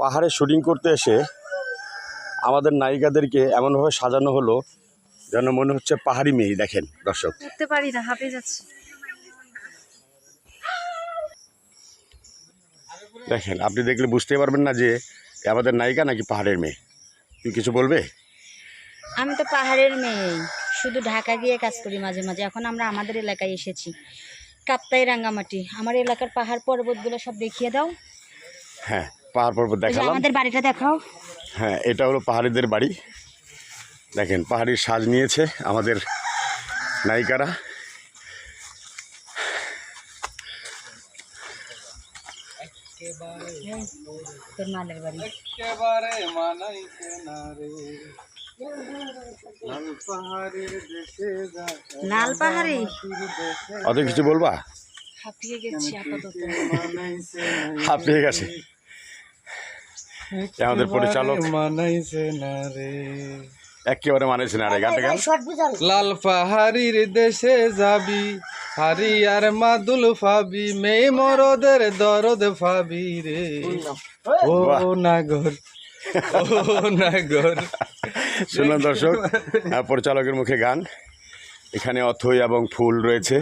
পাহাড়ে শুটিং করতে এসে আমাদের নায়িকাদেরকে এমনভাবে সাজানো হলো যেন মনে হচ্ছে পাহাড়ি মেয়ে। দেখেন দর্শক, উঠতে পারি না, হাঁপিয়ে যাচ্ছি। দেখেন, আপনি দেখলে বুঝতে পারবেন না যে আমাদের নায়িকা নাকি পাহাড়ের মেয়ে। তুই কিছু বলবে? আমি তো পাহাড়ের মেয়ে, শুধু ঢাকা গিয়ে কাজ করি মাঝে মাঝে। এখন আমরা আমাদের এলাকায় এসেছি, কাপ্তাই রাঙ্গামাটি। আমার এলাকার পাহাড় পর্বতগুলো সব দেখিয়ে দাও। হ্যাঁ, পাহাড় পর্বত দেখালাম। আমাদের বাড়িটা দেখাও। হ্যাঁ, এটা হলো পাহাড়িদের বাড়ি। দেখেন, পাহাড়ির সাজ নিয়েছে আমাদের নায়িকারা। তোর মালের বাড়ি। লাল পাহাড়ি। অত কিছু বলবা? হাঁপিয়ে গেছি আপাতত। হাঁপিয়ে গেছে আমাদের পরিচালক। একেবারে মানাইছে না রে গানটা গান। লাল পাহাড়ির দেশে যাবি, হারি আর মাদুল ফাবি, মেয়ে মরদের দরদ ফাবি রে। ও নাগর, ও নাগর। শুনলেন দর্শক, পরিচালকের মুখে গান। এখানে অথৈ এবং ফুল রয়েছে।